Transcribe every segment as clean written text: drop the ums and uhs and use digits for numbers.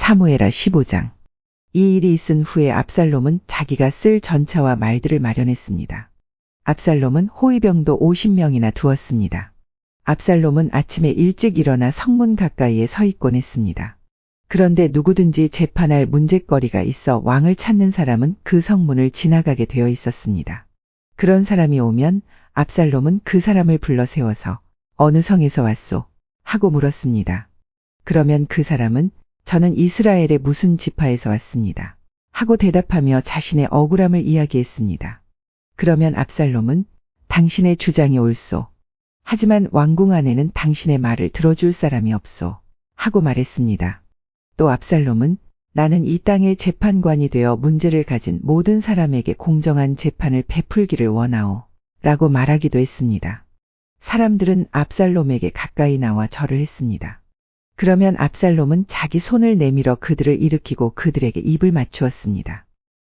사무엘하 15장. 이 일이 있은 후에 압살롬은 자기가 쓸 전차와 말들을 마련했습니다. 압살롬은 호위병도 50명이나 두었습니다. 압살롬은 아침에 일찍 일어나 성문 가까이에 서 있곤 했습니다. 그런데 누구든지 재판할 문제거리가 있어 왕을 찾는 사람은 그 성문을 지나가게 되어 있었습니다. 그런 사람이 오면 압살롬은 그 사람을 불러 세워서 어느 성에서 왔소? 하고 물었습니다. 그러면 그 사람은 저는 이스라엘의 무슨 지파에서 왔습니다. 하고 대답하며 자신의 억울함을 이야기했습니다. 그러면 압살롬은 당신의 주장이 옳소. 하지만 왕궁 안에는 당신의 말을 들어줄 사람이 없소. 하고 말했습니다. 또 압살롬은 나는 이 땅의 재판관이 되어 문제를 가진 모든 사람에게 공정한 재판을 베풀기를 원하오. 라고 말하기도 했습니다. 사람들은 압살롬에게 가까이 나와 절을 했습니다. 그러면 압살롬은 자기 손을 내밀어 그들을 일으키고 그들에게 입을 맞추었습니다.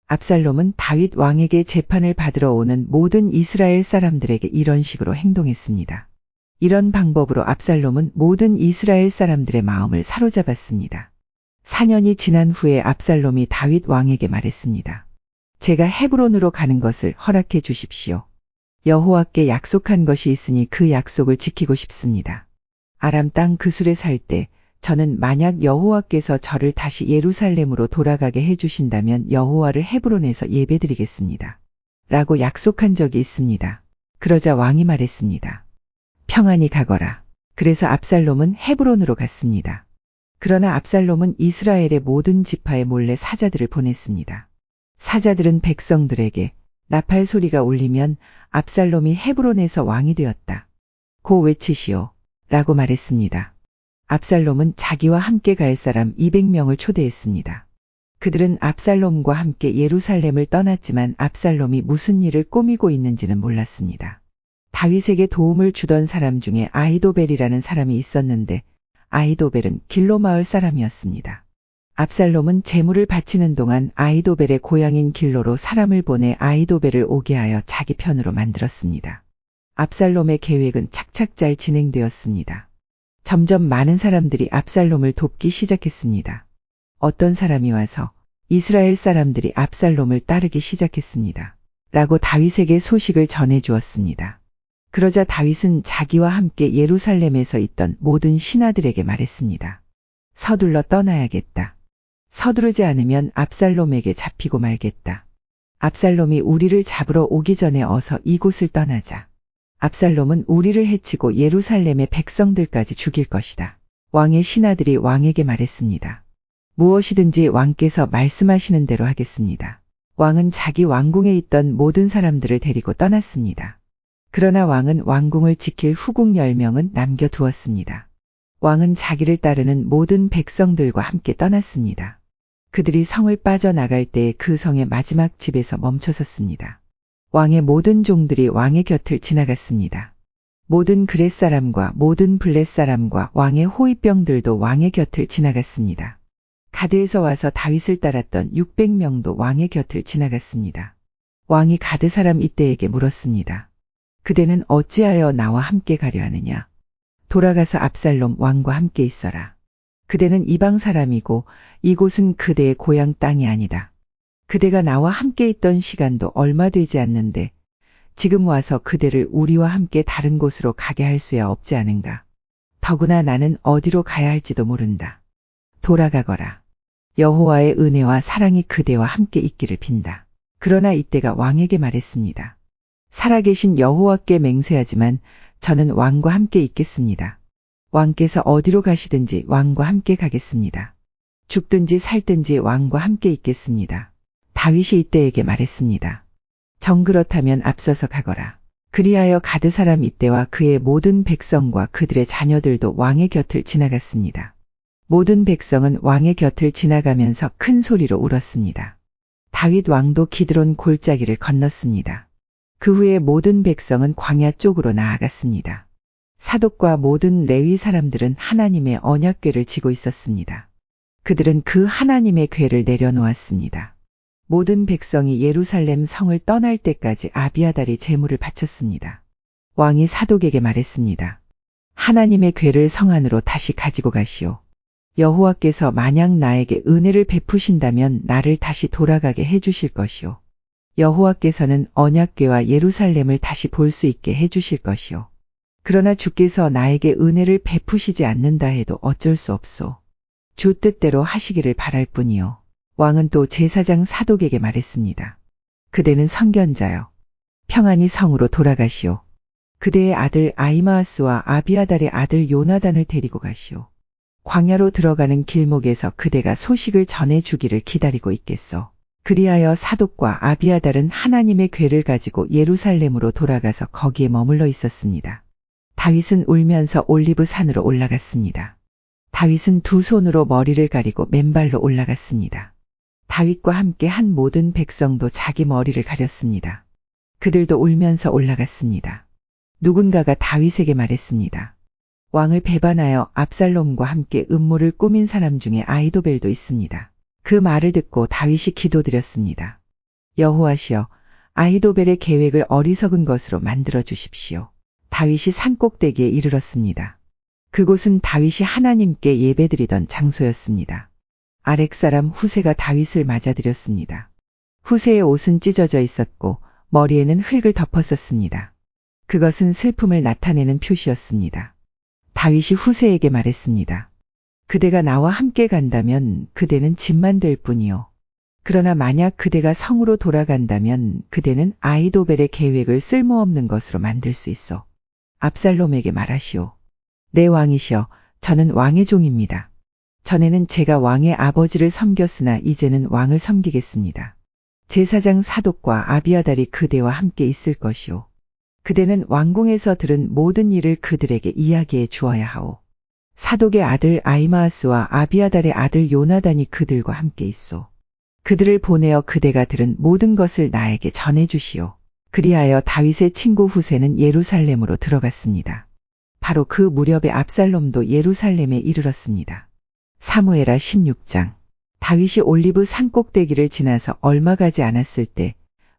압살롬은 다윗 왕에게 재판을 받으러 오는 모든 이스라엘 사람들에게 이런 식으로 행동했습니다. 이런 방법으로 압살롬은 모든 이스라엘 사람들의 마음을 사로잡았습니다. 4년이 지난 후에 압살롬이 다윗 왕에게 말했습니다. 제가 헤브론으로 가는 것을 허락해 주십시오. 여호와께 약속한 것이 있으니 그 약속을 지키고 싶습니다. 아람 땅 그술에 살 때 저는 만약 여호와께서 저를 다시 예루살렘으로 돌아가게 해주신다면 여호와를 헤브론에서 예배드리겠습니다. 라고 약속한 적이 있습니다. 그러자 왕이 말했습니다. 평안히 가거라. 그래서 압살롬은 헤브론으로 갔습니다. 그러나 압살롬은 이스라엘의 모든 지파에 몰래 사자들을 보냈습니다. 사자들은 백성들에게 나팔 소리가 울리면 압살롬이 헤브론에서 왕이 되었다. 고 외치시오. 라고 말했습니다. 압살롬은 자기와 함께 갈 사람 200명을 초대했습니다. 그들은 압살롬과 함께 예루살렘을 떠났지만 압살롬이 무슨 일을 꾸미고 있는지는 몰랐습니다. 다윗에게 도움을 주던 사람 중에 아히도벨이라는 사람이 있었는데 아히도벨은 길로 마을 사람이었습니다. 압살롬은 제물을 바치는 동안 아히도벨의 고향인 길로로 사람을 보내 아히도벨을 오게 하여 자기 편으로 만들었습니다. 압살롬의 계획은 착착 잘 진행되었습니다. 점점 많은 사람들이 압살롬을 돕기 시작했습니다. 어떤 사람이 와서 이스라엘 사람들이 압살롬을 따르기 시작했습니다. 라고 다윗에게 소식을 전해 주었습니다. 그러자 다윗은 자기와 함께 예루살렘에서 있던 모든 신하들에게 말했습니다. 서둘러 떠나야겠다. 서두르지 않으면 압살롬에게 잡히고 말겠다. 압살롬이 우리를 잡으러 오기 전에 어서 이곳을 떠나자. 압살롬은 우리를 해치고 예루살렘의 백성들까지 죽일 것이다. 왕의 신하들이 왕에게 말했습니다. 무엇이든지 왕께서 말씀하시는 대로 하겠습니다. 왕은 자기 왕궁에 있던 모든 사람들을 데리고 떠났습니다. 그러나 왕은 왕궁을 지킬 후궁 10명은 남겨두었습니다. 왕은 자기를 따르는 모든 백성들과 함께 떠났습니다. 그들이 성을 빠져나갈 때 그 성의 마지막 집에서 멈춰섰습니다. 왕의 모든 종들이 왕의 곁을 지나갔습니다. 모든 그렛 사람과 모든 블렛 사람과 왕의 호위병들도 왕의 곁을 지나갔습니다. 가드에서 와서 다윗을 따랐던 600명도 왕의 곁을 지나갔습니다. 왕이 가드 사람 이때에게 물었습니다. 그대는 어찌하여 나와 함께 가려 하느냐? 돌아가서 압살롬 왕과 함께 있어라. 그대는 이방 사람이고 이곳은 그대의 고향 땅이 아니다. 그대가 나와 함께 있던 시간도 얼마 되지 않는데 지금 와서 그대를 우리와 함께 다른 곳으로 가게 할 수야 없지 않은가. 더구나 나는 어디로 가야 할지도 모른다. 돌아가거라. 여호와의 은혜와 사랑이 그대와 함께 있기를 빈다. 그러나 이때가 왕에게 말했습니다. 살아계신 여호와께 맹세하지만 저는 왕과 함께 있겠습니다. 왕께서 어디로 가시든지 왕과 함께 가겠습니다. 죽든지 살든지 왕과 함께 있겠습니다. 다윗이 이때에게 말했습니다. 정 그렇다면 앞서서 가거라. 그리하여 가드 사람 이때와 그의 모든 백성과 그들의 자녀들도 왕의 곁을 지나갔습니다. 모든 백성은 왕의 곁을 지나가면서 큰 소리로 울었습니다. 다윗 왕도 기드론 골짜기를 건넜습니다. 그 후에 모든 백성은 광야 쪽으로 나아갔습니다. 사독과 모든 레위 사람들은 하나님의 언약궤를 지고 있었습니다. 그들은 그 하나님의 궤를 내려놓았습니다. 모든 백성이 예루살렘 성을 떠날 때까지 아비아달이 제물을 바쳤습니다. 왕이 사독에게 말했습니다. 하나님의 궤를 성 안으로 다시 가지고 가시오. 여호와께서 만약 나에게 은혜를 베푸신다면 나를 다시 돌아가게 해주실 것이요. 여호와께서는 언약궤와 예루살렘을 다시 볼 수 있게 해주실 것이요. 그러나 주께서 나에게 은혜를 베푸시지 않는다 해도 어쩔 수 없소. 주 뜻대로 하시기를 바랄 뿐이요. 왕은 또 제사장 사독에게 말했습니다. 그대는 선견자요. 평안히 성으로 돌아가시오. 그대의 아들 아히마아스와 아비아달의 아들 요나단을 데리고 가시오. 광야로 들어가는 길목에서 그대가 소식을 전해주기를 기다리고 있겠소. 그리하여 사독과 아비아달은 하나님의 궤를 가지고 예루살렘으로 돌아가서 거기에 머물러 있었습니다. 다윗은 울면서 올리브 산으로 올라갔습니다. 다윗은 두 손으로 머리를 가리고 맨발로 올라갔습니다. 다윗과 함께 한 모든 백성도 자기 머리를 가렸습니다. 그들도 울면서 올라갔습니다. 누군가가 다윗에게 말했습니다. 왕을 배반하여 압살롬과 함께 음모를 꾸민 사람 중에 아히도벨도 있습니다. 그 말을 듣고 다윗이 기도드렸습니다. 여호와시여, 아히도벨의 계획을 어리석은 것으로 만들어 주십시오. 다윗이 산꼭대기에 이르렀습니다. 그곳은 다윗이 하나님께 예배드리던 장소였습니다. 아렉 사람 후세가 다윗을 맞아들였습니다. 후세의 옷은 찢어져 있었고 머리에는 흙을 덮었었습니다. 그것은 슬픔을 나타내는 표시였습니다. 다윗이 후세에게 말했습니다. 그대가 나와 함께 간다면 그대는 짐만 될 뿐이요. 그러나 만약 그대가 성으로 돌아간다면 그대는 아히도벨의 계획을 쓸모없는 것으로 만들 수 있어. 압살롬에게 말하시오. 내 왕이시여, 저는 왕의 종입니다. 전에는 제가 왕의 아버지를 섬겼으나 이제는 왕을 섬기겠습니다. 제사장 사독과 아비아달이 그대와 함께 있을 것이오. 그대는 왕궁에서 들은 모든 일을 그들에게 이야기해 주어야 하오. 사독의 아들 아히마아스와 아비아달의 아들 요나단이 그들과 함께 있소. 그들을 보내어 그대가 들은 모든 것을 나에게 전해 주시오. 그리하여 다윗의 친구 후세는 예루살렘으로 들어갔습니다. 바로 그 무렵에 압살롬도 예루살렘에 이르렀습니다. 사무엘하 16장. 다윗이 올리브 산꼭대기를 지나서 얼마 가지 않았을 때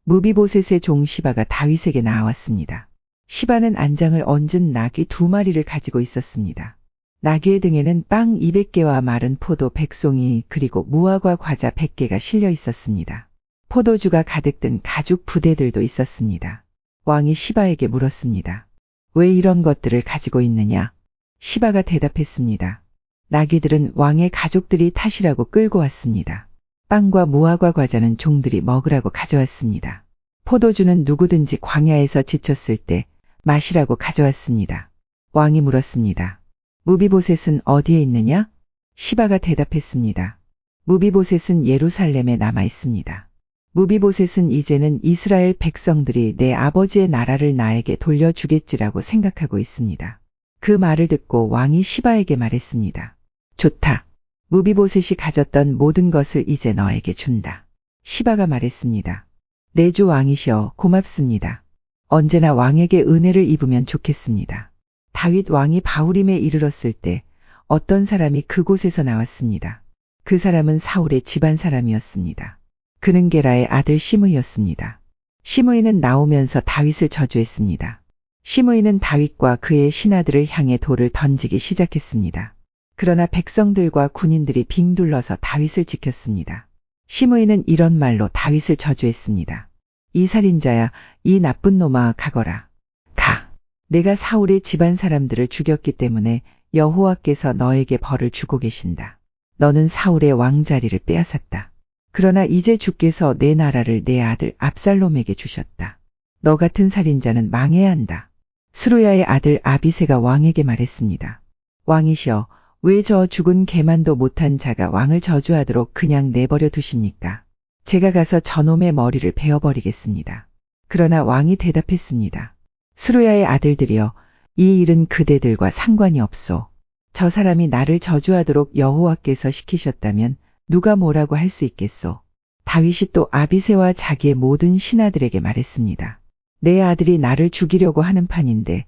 무비보셋의 종 시바가 다윗에게 나왔습니다. 시바는 안장을 얹은 나귀 2마리를 가지고 있었습니다. 나귀의 등에는 빵 200개와 마른 포도 100송이 그리고 무화과 과자 100개가 실려 있었습니다. 포도주가 가득 든 가죽 부대들도 있었습니다. 왕이 시바에게 물었습니다. 왜 이런 것들을 가지고 있느냐? 시바가 대답했습니다. 나귀들은 왕의 가족들이 타시라고 끌고 왔습니다. 빵과 무화과 과자는 종들이 먹으라고 가져왔습니다. 포도주는 누구든지 광야에서 지쳤을 때 마시라고 가져왔습니다. 왕이 물었습니다. 무비보셋은 어디에 있느냐? 시바가 대답했습니다. 무비보셋은 예루살렘에 남아 있습니다. 무비보셋은 이제는 이스라엘 백성들이 내 아버지의 나라를 나에게 돌려주겠지라고 생각하고 있습니다. 그 말을 듣고 왕이 시바에게 말했습니다. 좋다. 무비보셋이 가졌던 모든 것을 이제 너에게 준다. 시바가 말했습니다. 내 주 왕이시여, 고맙습니다. 언제나 왕에게 은혜를 입으면 좋겠습니다. 다윗 왕이 바후림에 이르렀을 때 어떤 사람이 그곳에서 나왔습니다. 그 사람은 사울의 집안 사람이었습니다. 그는 게라의 아들 시므이였습니다. 시므이는 나오면서 다윗을 저주했습니다. 시므이는 다윗과 그의 신하들을 향해 돌을 던지기 시작했습니다. 그러나 백성들과 군인들이 빙둘러서 다윗을 지켰습니다. 시므이는 이런 말로 다윗을 저주했습니다. 이 살인자야, 이 나쁜 놈아, 가거라. 가. 내가 사울의 집안 사람들을 죽였기 때문에 여호와께서 너에게 벌을 주고 계신다. 너는 사울의 왕자리를 빼앗았다. 그러나 이제 주께서 내 나라를 내 아들 압살롬에게 주셨다. 너 같은 살인자는 망해야 한다. 스루야의 아들 아비새가 왕에게 말했습니다. 왕이시여, 왜 저 죽은 개만도 못한 자가 왕을 저주하도록 그냥 내버려 두십니까? 제가 가서 저놈의 머리를 베어버리겠습니다. 그러나 왕이 대답했습니다. 스루야의 아들들이여, 이 일은 그대들과 상관이 없소. 저 사람이 나를 저주하도록 여호와께서 시키셨다면 누가 뭐라고 할 수 있겠소. 다윗이 또 아비새와 자기의 모든 신하들에게 말했습니다. 내 아들이 나를 죽이려고 하는 판인데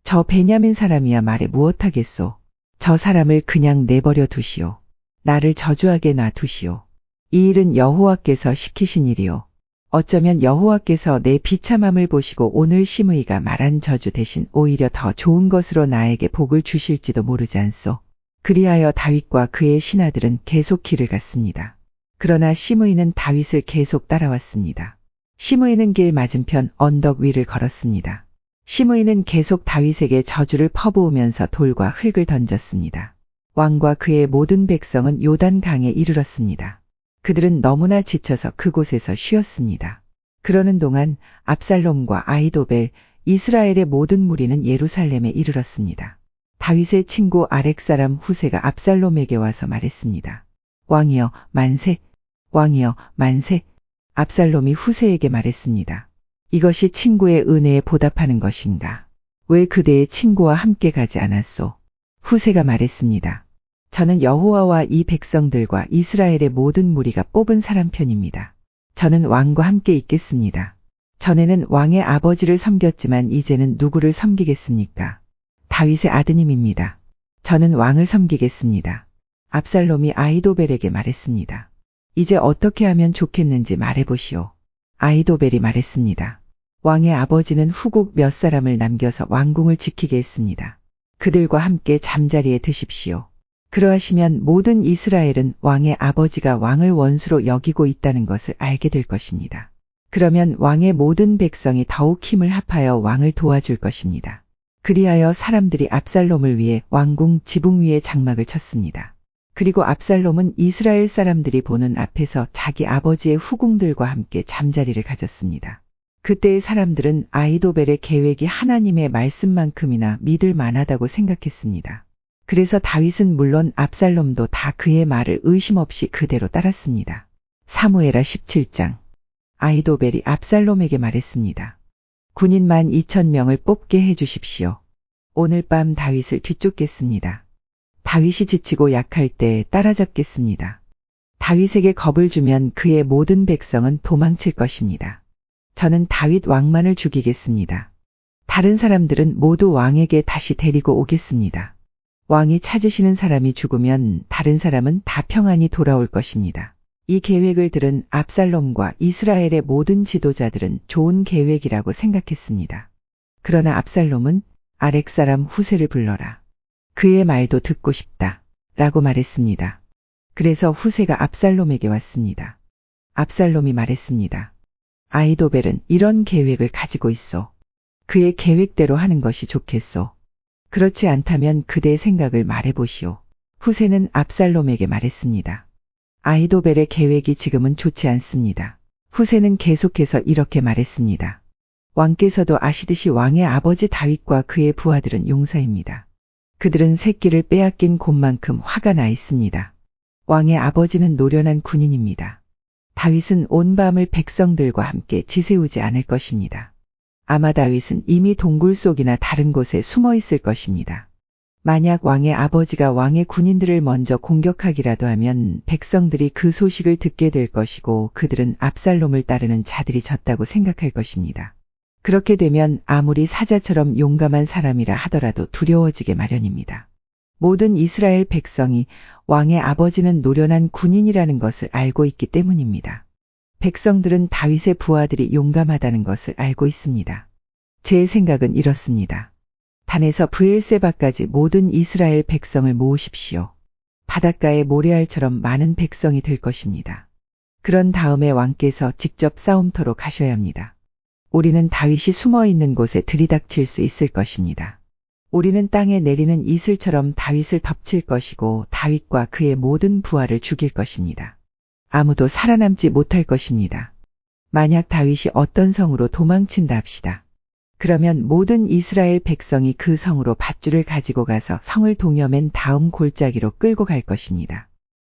저 베냐민 사람이야 말해 무엇하겠소. 저 사람을 그냥 내버려 두시오. 나를 저주하게 놔두시오. 이 일은 여호와께서 시키신 일이오. 어쩌면 여호와께서 내 비참함을 보시고 오늘 시므이가 말한 저주 대신 오히려 더 좋은 것으로 나에게 복을 주실지도 모르지 않소. 그리하여 다윗과 그의 신하들은 계속 길을 갔습니다. 그러나 시므이는 다윗을 계속 따라왔습니다. 시므이는 길 맞은편 언덕 위를 걸었습니다. 시므이는 계속 다윗에게 저주를 퍼부으면서 돌과 흙을 던졌습니다. 왕과 그의 모든 백성은 요단강에 이르렀습니다. 그들은 너무나 지쳐서 그곳에서 쉬었습니다. 그러는 동안 압살롬과 아히도벨, 이스라엘의 모든 무리는 예루살렘에 이르렀습니다. 다윗의 친구 아렉 사람 후세가 압살롬에게 와서 말했습니다. 왕이여 만세, 왕이여 만세. 압살롬이 후세에게 말했습니다. 이것이 친구의 은혜에 보답하는 것인가? 왜 그대의 친구와 함께 가지 않았소? 후세가 말했습니다. 저는 여호와와 이 백성들과 이스라엘의 모든 무리가 뽑은 사람 편입니다. 저는 왕과 함께 있겠습니다. 전에는 왕의 아버지를 섬겼지만 이제는 누구를 섬기겠습니까? 다윗의 아드님입니다. 저는 왕을 섬기겠습니다. 압살롬이 아히도벨에게 말했습니다. 이제 어떻게 하면 좋겠는지 말해보시오. 아히도벨이 말했습니다. 왕의 아버지는 후국 몇 사람을 남겨서 왕궁을 지키게 했습니다. 그들과 함께 잠자리에 드십시오. 그러하시면 모든 이스라엘은 왕의 아버지가 왕을 원수로 여기고 있다는 것을 알게 될 것입니다. 그러면 왕의 모든 백성이 더욱 힘을 합하여 왕을 도와줄 것입니다. 그리하여 사람들이 압살롬을 위해 왕궁 지붕 위에 장막을 쳤습니다. 그리고 압살롬은 이스라엘 사람들이 보는 앞에서 자기 아버지의 후궁들과 함께 잠자리를 가졌습니다. 그때의 사람들은 아히도벨의 계획이 하나님의 말씀만큼이나 믿을 만하다고 생각했습니다. 그래서 다윗은 물론 압살롬도 다 그의 말을 의심 없이 그대로 따랐습니다. 사무엘하 17장. 아히도벨이 압살롬에게 말했습니다. 군인 12,000명을 뽑게 해주십시오. 오늘 밤 다윗을 뒤쫓겠습니다. 다윗이 지치고 약할 때 따라잡겠습니다. 다윗에게 겁을 주면 그의 모든 백성은 도망칠 것입니다. 저는 다윗 왕만을 죽이겠습니다. 다른 사람들은 모두 왕에게 다시 데리고 오겠습니다. 왕이 찾으시는 사람이 죽으면 다른 사람은 다 평안히 돌아올 것입니다. 이 계획을 들은 압살롬과 이스라엘의 모든 지도자들은 좋은 계획이라고 생각했습니다. 그러나 압살롬은 아렉 사람 후세를 불러라. 그의 말도 듣고 싶다. 라고 말했습니다. 그래서 후세가 압살롬에게 왔습니다. 압살롬이 말했습니다. 아히도벨은 이런 계획을 가지고 있소. 그의 계획대로 하는 것이 좋겠소. 그렇지 않다면 그대의 생각을 말해보시오. 후세는 압살롬에게 말했습니다. 아히도벨의 계획이 지금은 좋지 않습니다. 후세는 계속해서 이렇게 말했습니다. 왕께서도 아시듯이 왕의 아버지 다윗과 그의 부하들은 용사입니다. 그들은 새끼를 빼앗긴 곳만큼 화가 나 있습니다. 왕의 아버지는 노련한 군인입니다. 다윗은 온 밤을 백성들과 함께 지새우지 않을 것입니다. 아마 다윗은 이미 동굴 속이나 다른 곳에 숨어 있을 것입니다. 만약 왕의 아버지가 왕의 군인들을 먼저 공격하기라도 하면 백성들이 그 소식을 듣게 될 것이고 그들은 압살롬을 따르는 자들이 졌다고 생각할 것입니다. 그렇게 되면 아무리 사자처럼 용감한 사람이라 하더라도 두려워지게 마련입니다. 모든 이스라엘 백성이 왕의 아버지는 노련한 군인이라는 것을 알고 있기 때문입니다. 백성들은 다윗의 부하들이 용감하다는 것을 알고 있습니다. 제 생각은 이렇습니다. 단에서 브엘세바까지 모든 이스라엘 백성을 모으십시오. 바닷가의 모래알처럼 많은 백성이 될 것입니다. 그런 다음에 왕께서 직접 싸움터로 가셔야 합니다. 우리는 다윗이 숨어 있는 곳에 들이닥칠 수 있을 것입니다. 우리는 땅에 내리는 이슬처럼 다윗을 덮칠 것이고 다윗과 그의 모든 부하를 죽일 것입니다. 아무도 살아남지 못할 것입니다. 만약 다윗이 어떤 성으로 도망친다 합시다. 그러면 모든 이스라엘 백성이 그 성으로 밧줄을 가지고 가서 성을 동여맨 다음 골짜기로 끌고 갈 것입니다.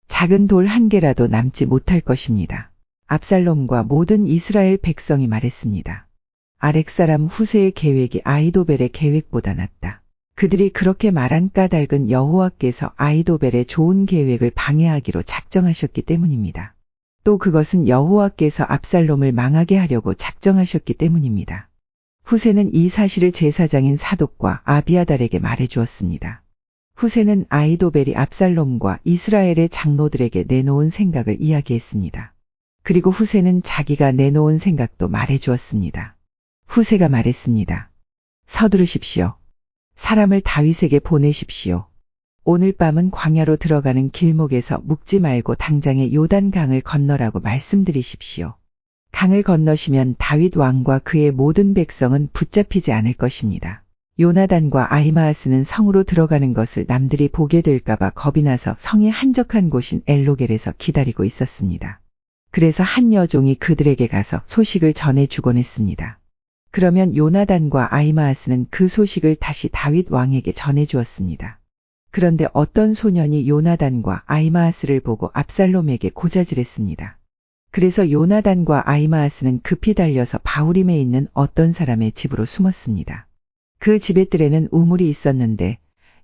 작은 돌 한 개라도 남지 못할 것입니다. 압살롬과 모든 이스라엘 백성이 말했습니다. 아렉 사람 후세의 계획이 아히도벨의 계획보다 낫다. 그들이 그렇게 말한 까닭은 여호와께서 아히도벨의 좋은 계획을 방해하기로 작정하셨기 때문입니다. 또 그것은 여호와께서 압살롬을 망하게 하려고 작정하셨기 때문입니다. 후세는 이 사실을 제사장인 사독과 아비아달에게 말해주었습니다. 후세는 아히도벨이 압살롬과 이스라엘의 장로들에게 내놓은 생각을 이야기했습니다. 그리고 후세는 자기가 내놓은 생각도 말해주었습니다. 후세가 말했습니다. 서두르십시오. 사람을 다윗에게 보내십시오. 오늘 밤은 광야로 들어가는 길목에서 묵지 말고 당장에 요단강을 건너라고 말씀드리십시오. 강을 건너시면 다윗 왕과 그의 모든 백성은 붙잡히지 않을 것입니다. 요나단과 아히마아스는 성으로 들어가는 것을 남들이 보게 될까봐 겁이 나서 성이 한적한 곳인 엘로겔에서 기다리고 있었습니다. 그래서 한 여종이 그들에게 가서 소식을 전해주곤 했습니다. 그러면 요나단과 아히마아스는 그 소식을 다시 다윗 왕에게 전해주었습니다. 그런데 어떤 소년이 요나단과 아히마아스를 보고 압살롬에게 고자질했습니다. 그래서 요나단과 아히마아스는 급히 달려서 바후림에 있는 어떤 사람의 집으로 숨었습니다. 그 집의 뜰에는 우물이 있었는데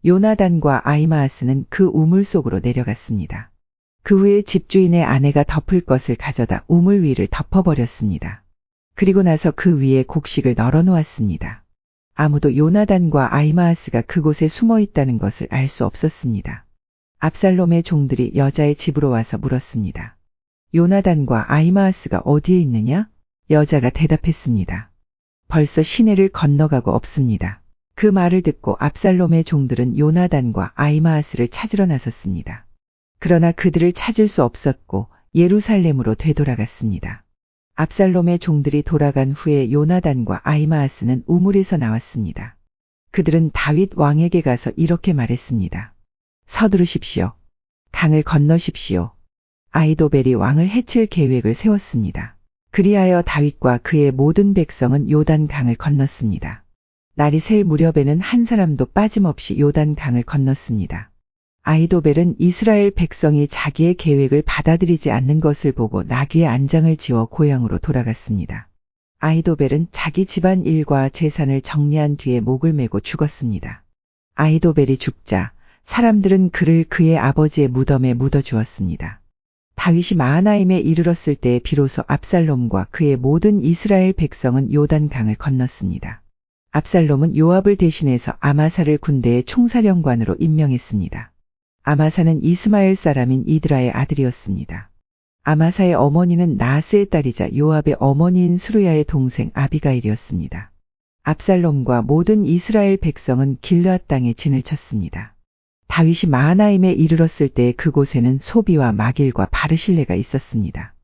요나단과 아히마아스는 그 우물 속으로 내려갔습니다. 그 후에 집주인의 아내가 덮을 것을 가져다 우물 위를 덮어버렸습니다. 그리고 나서 그 위에 곡식을 널어놓았습니다. 아무도 요나단과 아히마아스가 그곳에 숨어 있다는 것을 알 수 없었습니다. 압살롬의 종들이 여자의 집으로 와서 물었습니다. 요나단과 아히마아스가 어디에 있느냐? 여자가 대답했습니다. 벌써 시내를 건너가고 없습니다. 그 말을 듣고 압살롬의 종들은 요나단과 아히마아스를 찾으러 나섰습니다. 그러나 그들을 찾을 수 없었고 예루살렘으로 되돌아갔습니다. 압살롬의 종들이 돌아간 후에 요나단과 아히마아스는 우물에서 나왔습니다. 그들은 다윗 왕에게 가서 이렇게 말했습니다. 서두르십시오. 강을 건너십시오. 아히도벨이 왕을 해칠 계획을 세웠습니다. 그리하여 다윗과 그의 모든 백성은 요단 강을 건넜습니다. 날이 셀 무렵에는 한 사람도 빠짐없이 요단 강을 건넜습니다. 아히도벨은 이스라엘 백성이 자기의 계획을 받아들이지 않는 것을 보고 나귀의 안장을 지워 고향으로 돌아갔습니다. 아히도벨은 자기 집안 일과 재산을 정리한 뒤에 목을 메고 죽었습니다. 아히도벨이 죽자 사람들은 그를 그의 아버지의 무덤에 묻어주었습니다. 다윗이 마하나임에 이르렀을 때 비로소 압살롬과 그의 모든 이스라엘 백성은 요단강을 건넜습니다. 압살롬은 요압을 대신해서 아마사를 군대의 총사령관으로 임명했습니다. 아마사는 이스마엘 사람인 이드라의 아들이었습니다. 아마사의 어머니는 나하스의 딸이자 요압의 어머니인 스루야의 동생 아비가일이었습니다. 압살롬과 모든 이스라엘 백성은 길르앗 땅에 진을 쳤습니다. 다윗이 마하나임에 이르렀을 때 그곳에는 소비와 마길과 바르실레가 있었습니다.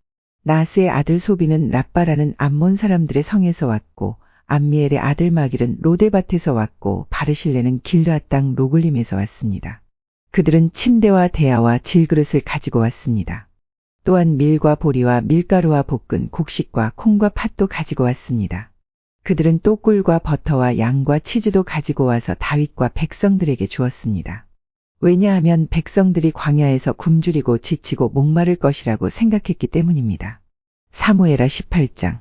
나하스의 아들 소비는 랍바라는 암몬 사람들의 성에서 왔고 암미엘의 아들 마길은 로데밭에서 왔고 바르실레는 길르앗 땅 로글림에서 왔습니다. 그들은 침대와 대야와 질그릇을 가지고 왔습니다. 또한 밀과 보리와 밀가루와 볶은 곡식과 콩과 팥도 가지고 왔습니다. 그들은 또 꿀과 버터와 양과 치즈도 가지고 와서 다윗과 백성들에게 주었습니다. 왜냐하면 백성들이 광야에서 굶주리고 지치고 목마를 것이라고 생각했기 때문입니다. 사무엘하 18장.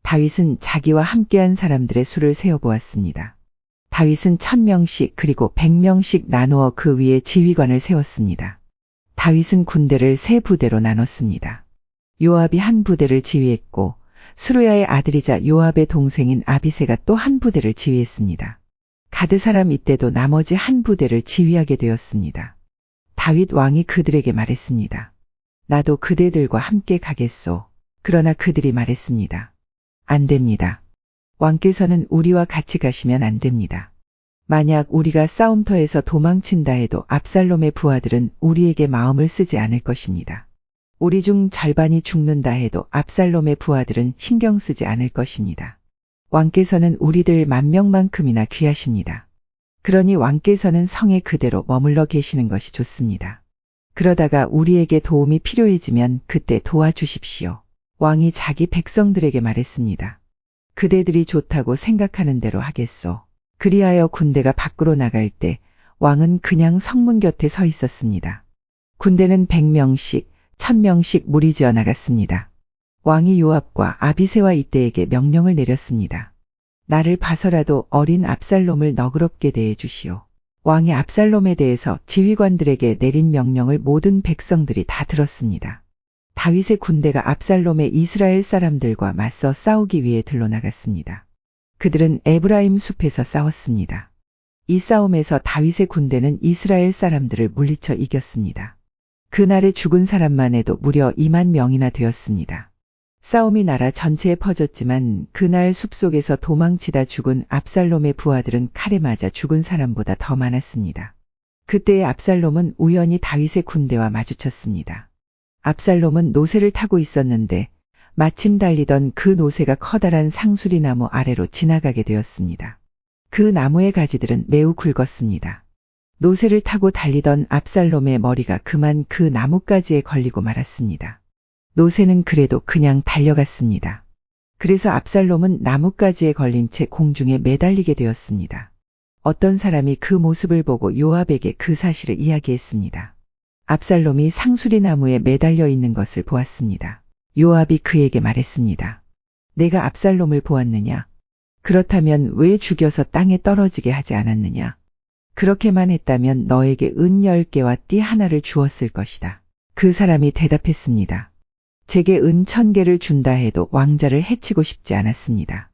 다윗은 자기와 함께한 사람들의 수를 세어보았습니다. 다윗은 1000명씩 그리고 100명씩 나누어 그 위에 지휘관을 세웠습니다. 다윗은 군대를 세 부대로 나눴습니다. 요압이 한 부대를 지휘했고 스루야의 아들이자 요압의 동생인 아비새가 또 한 부대를 지휘했습니다. 가드 사람 이때도 나머지 한 부대를 지휘하게 되었습니다. 다윗 왕이 그들에게 말했습니다. 나도 그대들과 함께 가겠소. 그러나 그들이 말했습니다. 안 됩니다. 왕께서는 우리와 같이 가시면 안 됩니다. 만약 우리가 싸움터에서 도망친다 해도 압살롬의 부하들은 우리에게 마음을 쓰지 않을 것입니다. 우리 중 절반이 죽는다 해도 압살롬의 부하들은 신경 쓰지 않을 것입니다. 왕께서는 우리들 10,000명만큼이나 귀하십니다. 그러니 왕께서는 성에 그대로 머물러 계시는 것이 좋습니다. 그러다가 우리에게 도움이 필요해지면 그때 도와주십시오. 왕이 자기 백성들에게 말했습니다. 그대들이 좋다고 생각하는 대로 하겠소. 그리하여 군대가 밖으로 나갈 때 왕은 그냥 성문 곁에 서 있었습니다. 군대는 100명씩, 1000명씩 무리지어 나갔습니다. 왕이 요압과 아비새와 이때에게 명령을 내렸습니다. 나를 봐서라도 어린 압살롬을 너그럽게 대해 주시오. 왕이 압살롬에 대해서 지휘관들에게 내린 명령을 모든 백성들이 다 들었습니다. 다윗의 군대가 압살롬의 이스라엘 사람들과 맞서 싸우기 위해 들러나갔습니다. 그들은 에브라임 숲에서 싸웠습니다. 이 싸움에서 다윗의 군대는 이스라엘 사람들을 물리쳐 이겼습니다. 그날에 죽은 사람만 해도 무려 20,000명이나 되었습니다. 싸움이 나라 전체에 퍼졌지만 그날 숲속에서 도망치다 죽은 압살롬의 부하들은 칼에 맞아 죽은 사람보다 더 많았습니다. 그때의 압살롬은 우연히 다윗의 군대와 마주쳤습니다. 압살롬은 노새를 타고 있었는데 마침 달리던 그 노새가 커다란 상수리 나무 아래로 지나가게 되었습니다. 그 나무의 가지들은 매우 굵었습니다. 노새를 타고 달리던 압살롬의 머리가 그만 그 나뭇가지에 걸리고 말았습니다. 노새는 그래도 그냥 달려갔습니다. 그래서 압살롬은 나뭇가지에 걸린 채 공중에 매달리게 되었습니다. 어떤 사람이 그 모습을 보고 요압에게 그 사실을 이야기했습니다. 압살롬이 상수리 나무에 매달려 있는 것을 보았습니다. 요압이 그에게 말했습니다. 내가 압살롬을 보았느냐? 그렇다면 왜 죽여서 땅에 떨어지게 하지 않았느냐? 그렇게만 했다면 너에게 은 10개와 띠 하나를 주었을 것이다. 그 사람이 대답했습니다. 제게 은 1000개를 준다 해도 왕자를 해치고 싶지 않았습니다.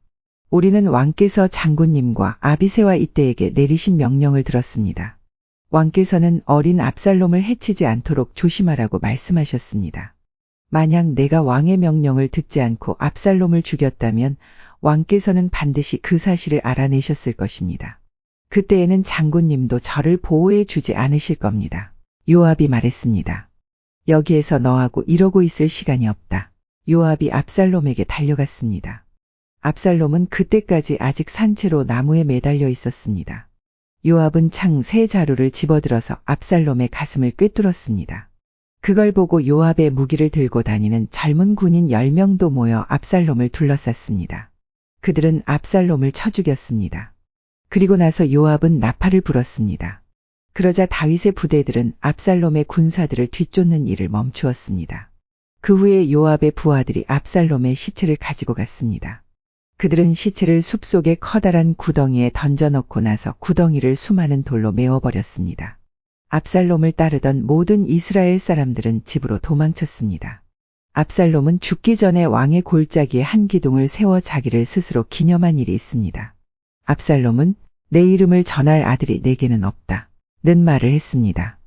우리는 왕께서 장군님과 아비새와 이때에게 내리신 명령을 들었습니다. 왕께서는 어린 압살롬을 해치지 않도록 조심하라고 말씀하셨습니다. 만약 내가 왕의 명령을 듣지 않고 압살롬을 죽였다면 왕께서는 반드시 그 사실을 알아내셨을 것입니다. 그때에는 장군님도 저를 보호해 주지 않으실 겁니다. 요압이 말했습니다. 여기에서 너하고 이러고 있을 시간이 없다. 요압이 압살롬에게 달려갔습니다. 압살롬은 그때까지 아직 산채로 나무에 매달려 있었습니다. 요압은 창 세 자루를 집어들어서 압살롬의 가슴을 꿰뚫었습니다. 그걸 보고 요압의 무기를 들고 다니는 젊은 군인 10명도 모여 압살롬을 둘러쌌습니다. 그들은 압살롬을 쳐 죽였습니다. 그리고 나서 요압은 나팔을 불었습니다. 그러자 다윗의 부대들은 압살롬의 군사들을 뒤쫓는 일을 멈추었습니다. 그 후에 요압의 부하들이 압살롬의 시체를 가지고 갔습니다. 그들은 시체를 숲속의 커다란 구덩이에 던져넣고 나서 구덩이를 수많은 돌로 메워버렸습니다. 압살롬을 따르던 모든 이스라엘 사람들은 집으로 도망쳤습니다. 압살롬은 죽기 전에 왕의 골짜기에 한 기둥을 세워 자기를 스스로 기념한 일이 있습니다. 압살롬은 내 이름을 전할 아들이 내게는 없다. 는 말을 했습니다.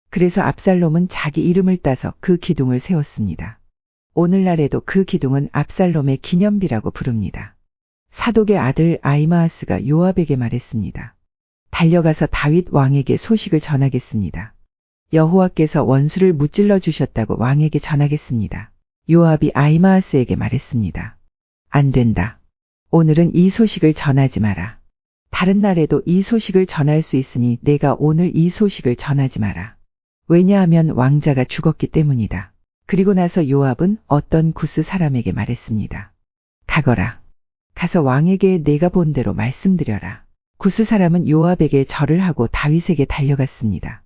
그래서 압살롬은 자기 이름을 따서 그 기둥을 세웠습니다. 오늘날에도 그 기둥은 압살롬의 기념비라고 부릅니다. 사독의 아들 아히마아스가 요압에게 말했습니다. 달려가서 다윗 왕에게 소식을 전하겠습니다. 여호와께서 원수를 무찔러 주셨다고 왕에게 전하겠습니다. 요압이 아히마아스에게 말했습니다. 안 된다. 오늘은 이 소식을 전하지 마라. 다른 날에도 이 소식을 전할 수 있으니 내가 오늘 이 소식을 전하지 마라. 왜냐하면 왕자가 죽었기 때문이다. 그리고 나서 요압은 어떤 구스 사람에게 말했습니다. 가거라. 가서 왕에게 내가 본 대로 말씀드려라. 구스 사람은 요압에게 절을 하고 다윗에게 달려갔습니다.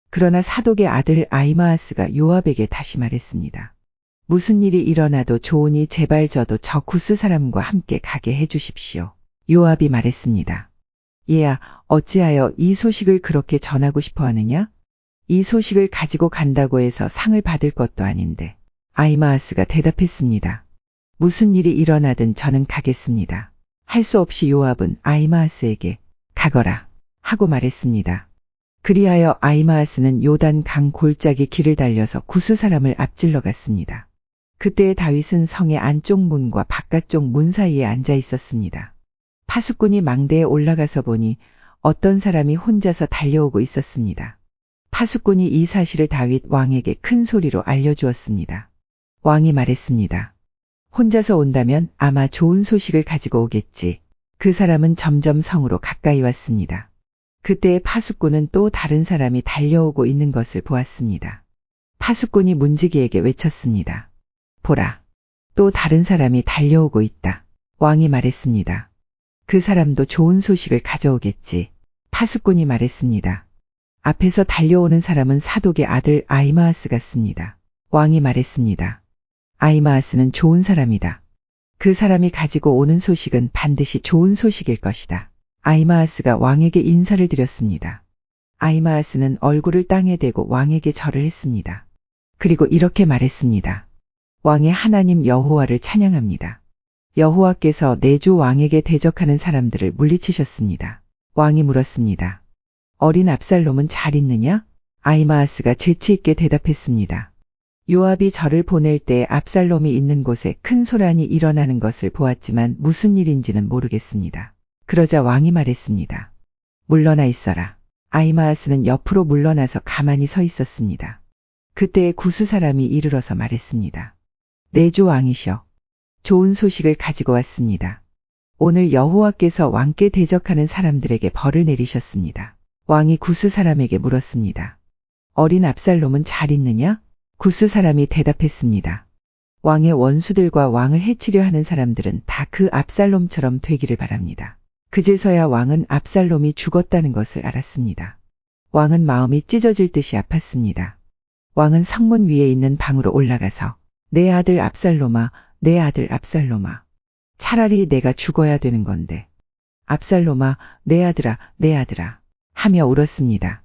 그러나 사독의 아들 아히마아스가 요압에게 다시 말했습니다. 무슨 일이 일어나도 좋으니 제발 저도 저 구스 사람과 함께 가게 해주십시오. 요압이 말했습니다. 얘야, 어찌하여 이 소식을 그렇게 전하고 싶어 하느냐? 이 소식을 가지고 간다고 해서 상을 받을 것도 아닌데. 아히마아스가 대답했습니다. 무슨 일이 일어나든 저는 가겠습니다. 할 수 없이 요압은 아히마아스에게 가거라 하고 말했습니다. 그리하여 아히마아스는 요단 강 골짜기 길을 달려서 구스 사람을 앞질러 갔습니다. 그때 다윗은 성의 안쪽 문과 바깥쪽 문 사이에 앉아 있었습니다. 파수꾼이 망대에 올라가서 보니 어떤 사람이 혼자서 달려오고 있었습니다. 파수꾼이 이 사실을 다윗 왕에게 큰 소리로 알려주었습니다. 왕이 말했습니다. 혼자서 온다면 아마 좋은 소식을 가지고 오겠지. 그 사람은 점점 성으로 가까이 왔습니다. 그때 파수꾼은 또 다른 사람이 달려오고 있는 것을 보았습니다. 파수꾼이 문지기에게 외쳤습니다. 보라, 또 다른 사람이 달려오고 있다. 왕이 말했습니다. 그 사람도 좋은 소식을 가져오겠지. 파수꾼이 말했습니다. 앞에서 달려오는 사람은 사독의 아들 아히마아스 같습니다. 왕이 말했습니다. 아히마아스는 좋은 사람이다. 그 사람이 가지고 오는 소식은 반드시 좋은 소식일 것이다. 아히마아스가 왕에게 인사를 드렸습니다. 아히마아스는 얼굴을 땅에 대고 왕에게 절을 했습니다. 그리고 이렇게 말했습니다. 왕의 하나님 여호와를 찬양합니다. 여호와께서 내 주 왕에게 대적하는 사람들을 물리치셨습니다. 왕이 물었습니다. 어린 압살롬은 잘 있느냐? 아히마아스가 재치 있게 대답했습니다. 요압이 저를 보낼 때 압살롬이 있는 곳에 큰 소란이 일어나는 것을 보았지만 무슨 일인지는 모르겠습니다. 그러자 왕이 말했습니다. 물러나 있어라. 아히마아스는 옆으로 물러나서 가만히 서 있었습니다. 그때 구스 사람이 이르러서 말했습니다. 내 주 왕이셔. 좋은 소식을 가지고 왔습니다. 오늘 여호와께서 왕께 대적하는 사람들에게 벌을 내리셨습니다. 왕이 구스 사람에게 물었습니다. 어린 압살롬은 잘 있느냐? 구스 사람이 대답했습니다. 왕의 원수들과 왕을 해치려 하는 사람들은 다 그 압살롬처럼 되기를 바랍니다. 그제서야 왕은 압살롬이 죽었다는 것을 알았습니다. 왕은 마음이 찢어질 듯이 아팠습니다. 왕은 성문 위에 있는 방으로 올라가서 내 아들 압살롬아, 내 아들 압살롬아. 차라리 내가 죽어야 되는 건데. 압살롬아, 내 아들아, 내 아들아. 하며 울었습니다.